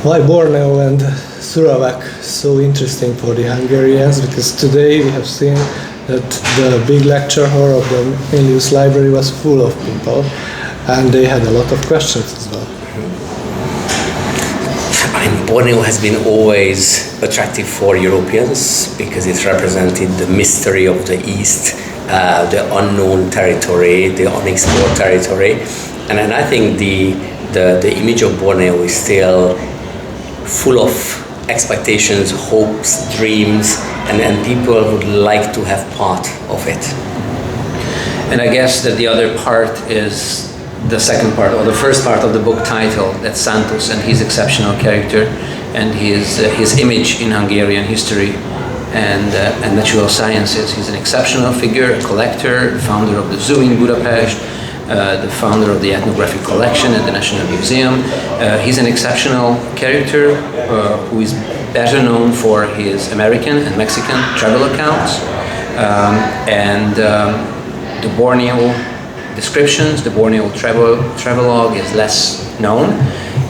Why Borneo and Sarawak so interesting for the Hungarians? Because today we have seen that the big lecture hall of the Milius Library was full of people, and they had a lot of questions as well. I mean, Borneo has been always attractive for Europeans because it represented the mystery of the East, the unknown territory, the unexplored territory, and I think the image of Borneo is still full of expectations, hopes, dreams, and people would like to have part of it. And I guess that the other part is the second part, or the first part of the book title, that's Xantus and his exceptional character and his image in Hungarian history and natural sciences. He's an exceptional figure, a collector, founder of the zoo in Budapest, the founder of the ethnographic collection at the National Museum. He's an exceptional character who is better known for his American and Mexican travel accounts the Borneo descriptions. The Borneo travelogue is less known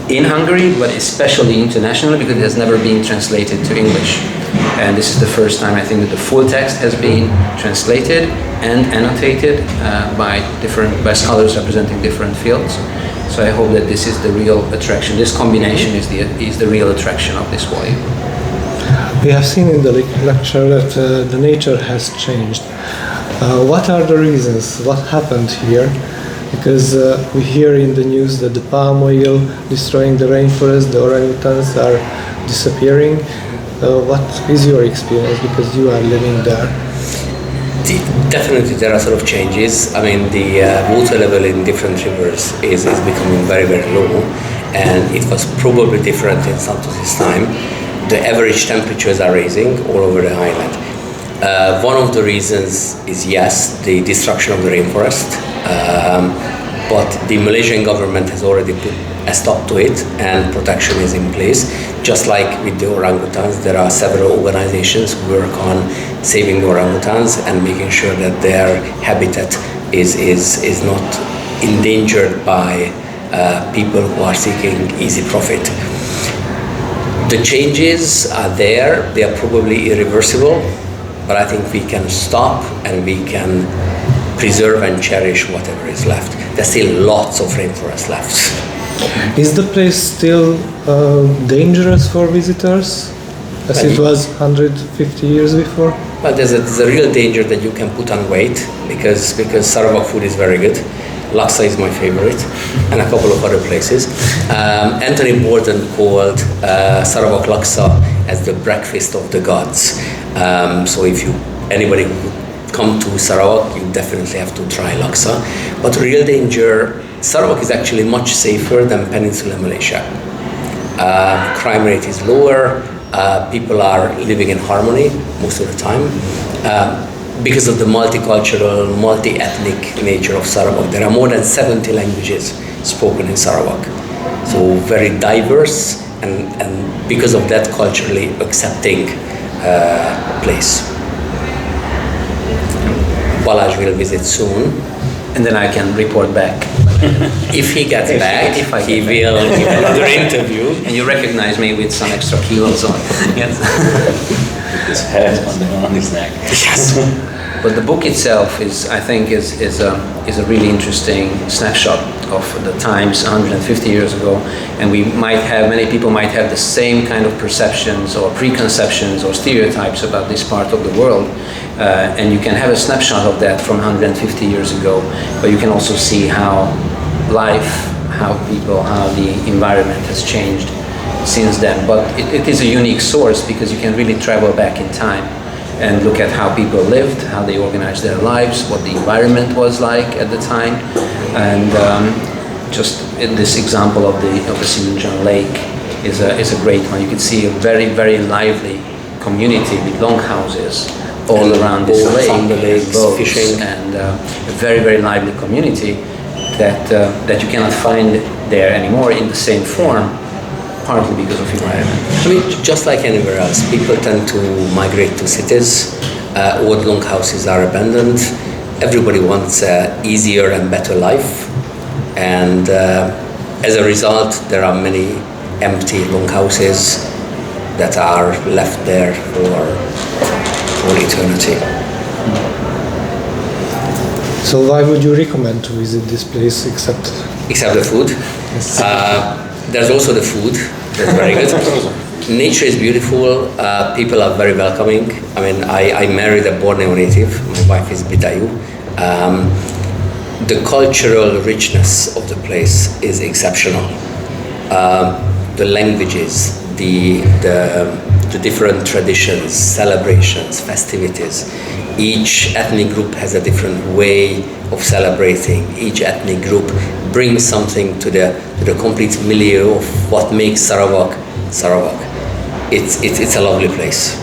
in Hungary, but especially internationally because it has never been translated to English. And this is the first time I think that the full text has been translated and annotated by scholars representing different fields. So I hope that this is the real attraction. This combination is the real attraction of this volume. We have seen in the lecture that the nature has changed. What are the reasons? What happened here? Because we hear in the news that the palm oil destroying the rainforest, the orangutans are disappearing. What is your experience because you are living there? Definitely there are sort of changes. I mean, the water level in different rivers is becoming very, very low, and it was probably different in Xantus's time. The average temperatures are rising all over the island. One of the reasons is, yes, the destruction of the rainforest, but the Malaysian government has already put a stop to it and protection is in place. Just like with the orangutans, there are several organizations who work on saving the orangutans and making sure that their habitat is not endangered by people who are seeking easy profit. The changes are there, they are probably irreversible, but I think we can stop and we can preserve and cherish whatever is left. There's still lots of rainforest left. Is the place still dangerous for visitors as it was 150 years before? Well, there's a real danger that you can put on weight because Sarawak food is very good. Laksa is my favorite, and a couple of other places. Anthony Borden called Sarawak Laksa as the breakfast of the gods. So if anybody who would come to Sarawak, you definitely have to try Laksa. But real danger, Sarawak is actually much safer than Peninsular Malaysia. Crime rate is lower, people are living in harmony most of the time. Because of the multicultural, multi-ethnic nature of Sarawak. There are more than 70 languages spoken in Sarawak. So very diverse and because of that culturally accepting place. Balázs will visit soon. And then I can report back. If he gets back, he will give another interview. And you recognize me with some extra kilos on. Yes. His head on his neck. Yes. But the book itself is a really interesting snapshot of the times 150 years ago, and many people might have the same kind of perceptions or preconceptions or stereotypes about this part of the world, and you can have a snapshot of that from 150 years ago, but you can also see how life, how the environment has changed since then. But it is a unique source because you can really travel back in time and look at how people lived, how they organized their lives, what the environment was like at the time, and just in this example of the Sinunjan Lake is a great one. You can see a very, very lively community with longhouses all around this lake, on the lakes, boats, fishing, and a very, very lively community that you cannot find there anymore in the same form, partly because of environment. I mean, just like anywhere else, people tend to migrate to cities. Old longhouses are abandoned. Everybody wants an easier and better life. And as a result, there are many empty longhouses that are left there for eternity. So why would you recommend to visit this place except Except the food. There's also the food. That's very good. Nature is beautiful. People are very welcoming. I mean, I married a Borneo native. My wife is Bidayu. The cultural richness of the place is exceptional. The languages, the different traditions, celebrations, festivities. Each ethnic group has a different way of celebrating. Each ethnic group brings something to the complete milieu of what makes Sarawak Sarawak. It's a lovely place.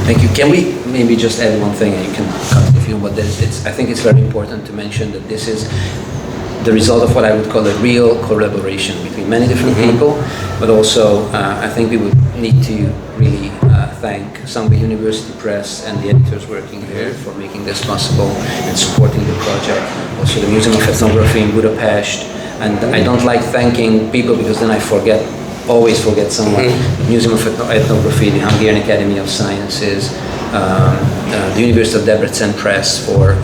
Thank you. Can we maybe just add one thing, and you can cut if you want, but I think it's very important to mention that this is the result of what I would call a real collaboration between many different people, but also I think we would need to really thank Sangha University Press and the editors working there for making this possible and supporting the project. Also the Museum of Ethnography in Budapest, and I don't like thanking people because then I always forget someone. Museum of Ethnography, the Hungarian Academy of Sciences, the University of Debrecen Press for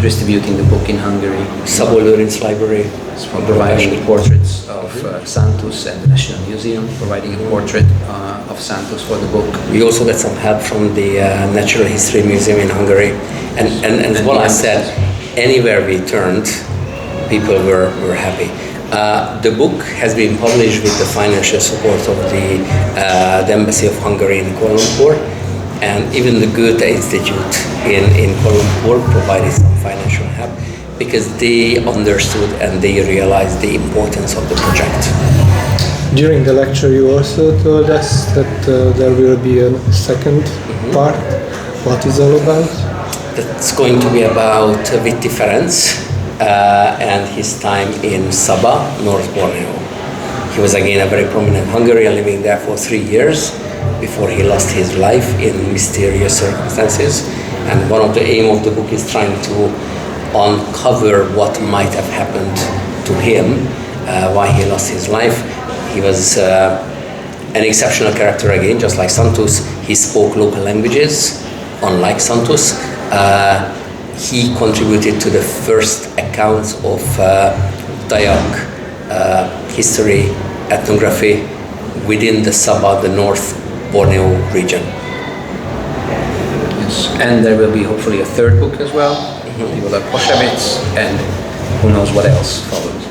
distributing the book in Hungary. Szabó Lőrinc Library For providing portraits of Xantus, and the National Museum providing a portrait of Xantus for the book. We also got some help from the Natural History Museum in Hungary. And what I said, anywhere we turned, people were happy. The book has been published with the financial support of the Embassy of Hungary in Kuala Lumpur, and even the Goethe Institute in Kuala Lumpur provided some financial help because they understood and they realized the importance of the project. During the lecture you also told us that there will be a second part. What is all about? That's going to be about Vitti Ferenc and his time in Sabah, North Borneo. He was again a very prominent Hungarian living there for 3 years before he lost his life in mysterious circumstances. And one of the aim of the book is trying to uncover what might have happened to him, why he lost his life. He was an exceptional character again, just like Xantus. He spoke local languages, unlike Xantus. He contributed to the first accounts of Dayak history, ethnography within the Sabah, the North Borneo region. Yes, and there will be hopefully a third book as well. People like Poshevitz, and who knows what else follows.